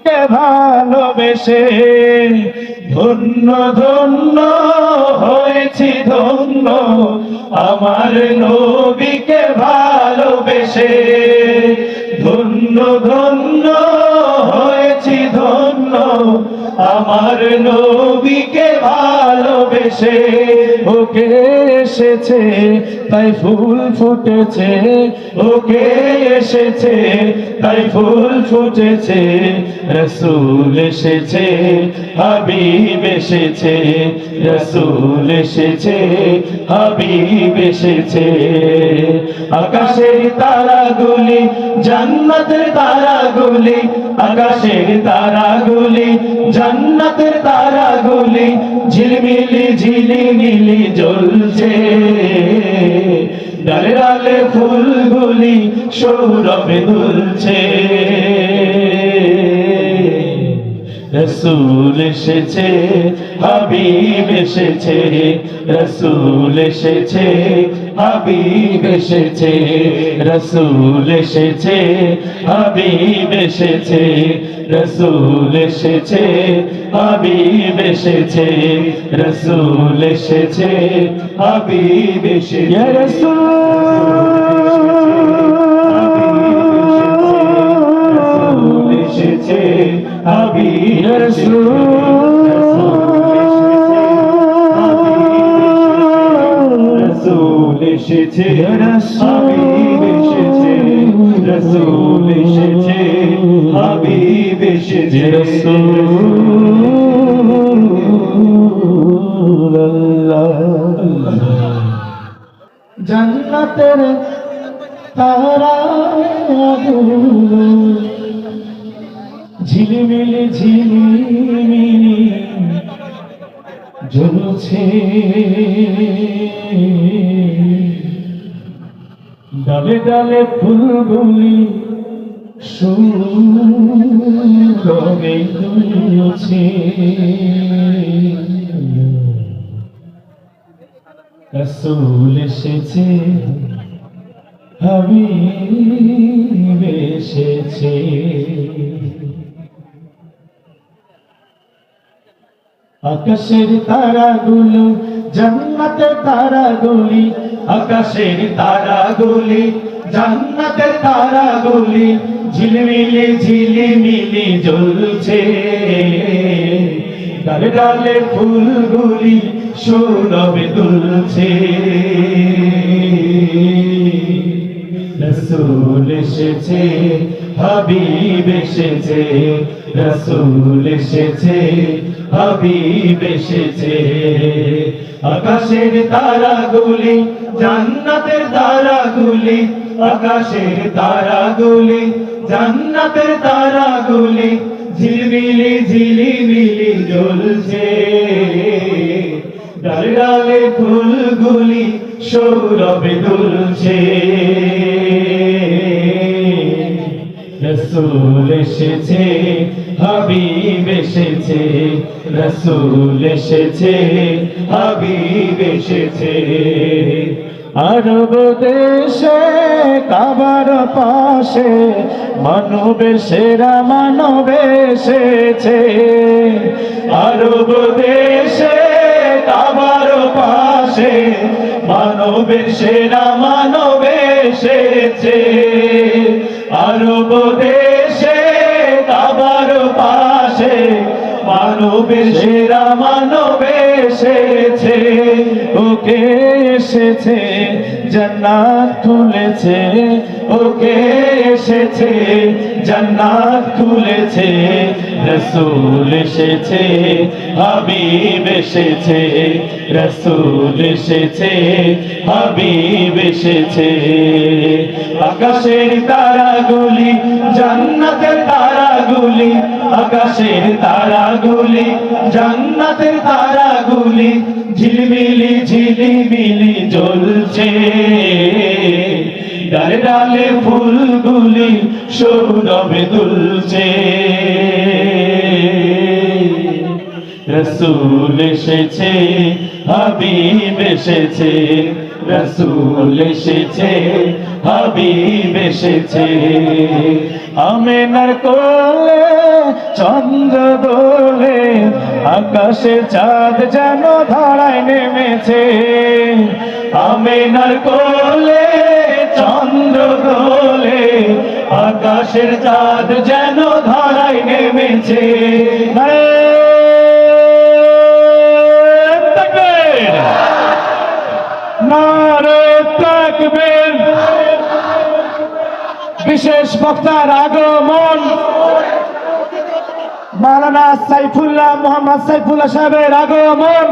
কে ভালোবেসে ধন্য ধন্য হয়েছি ধন্য আমার নবীকে ভালোবেসে ধন্য ধন্য হয়েছি ধন্য আমার নবীকে ভালোবেসে ওকে এসেছে তাই ফুল ফুটেছে ওকে এসেছে তাই ফুল ফুটেছে রাসূল এসেছে হাবিব এসেছে রাসূল এসেছে হাবিব এসেছে আকাশের তারাগুলি জান্নাতের তারাগুলি আকাশের তারাগুলি জান্নাতের তারাগুলি ঝিলমিলি ঝিলিমিলি জ্বলছে ডালে ডালে ফুলগুলি সৌরভে দুলছে রাসূল এসেছে হাবিব এসেছে রাসূল এসেছে হাবিব এসেছে রাসূল এসেছে হাবিব এসেছে রাসূল এসেছে হাবিব এসেছে রাসূল এসেছে হাবিব এসেছে ইয়া রাসূল হাবিব রাসূল রাসূল এসেছে হাবিব এসেছে রাসূল এসেছে হাবিব এসেছে রাসূলুল্লাহ জান্নাতের তারা ঝিলিমিলি ঝিলিমিলি জ্বলছে ডালে ডালে ফুলগুলি সৌরভে দুলছে রাসূল এসেছে হাবিব এসেছে আকাশের তারাগুলো জান্নাতের তারাগুলি আকাশের তারাগুলি জান্নাতের তারাগুলি ঝিলমিলি ঝিলিমিলি জ্বলছে ডালে ডালে ফুলগুলি সৌরভে দুলছে রাসূল এসেছে হাবিব এসেছে রাসূল এসেছে হাবিব এসেছে আকাশের তারাগুলি জান্নাতের তারাগুলি আকাশের তারাগুলি জান্নাতের তারাগুলি ঝিলমিলি ঝিলিমিলি জ্বলছে ডালে ডালে ফুলগুলি সৌরভে দুলছে রাসূল এসেছে হাবিব এসেছে রাসূল এসেছে হাবিব এসেছে আরব দেশে কাবার পাশে মানবের সেরা মানব এসেছে আরব দেশে কাবার পাশে মানবের সেরা মানব এসেছে আরব দেশে কাবার পাশে মানবের সেরা মানব এসেছে ওকে এসেছে জান্নাত খুলেছে ওকে এসেছে জান্নাত খুলেছে রাসূল এসেছে হাবিব এসেছে রাসূল এসেছে হাবিব এসেছে আকাশের তারাগুলি জান্নাতের তারাগুলি আকাশের তারাগুলি জান্নাতের তারাগুলি ঝিলমিলি ঝিলিমিলি জ্বলছে ডালে ডালে ফুলগুলি সৌরভে দুলছে রাসূল এসেছে হাবিব এসেছে রাসূল এসেছে হাবিব এসেছে আমিনার কোলে চন্দ্র দোলে আকাশে চাঁদ যেন ধরায় নেমেছে আমিনার কোলে চন্দ্র দোলে আকাশের চাঁদ যেন ধরায় নেমেছে নারে তাকবীর বিশেষ বক্তার আগমন মাওলানা সাইফুল্লাহ মোহাম্মদ সাইফুল্লাহ সাহেবের আগমন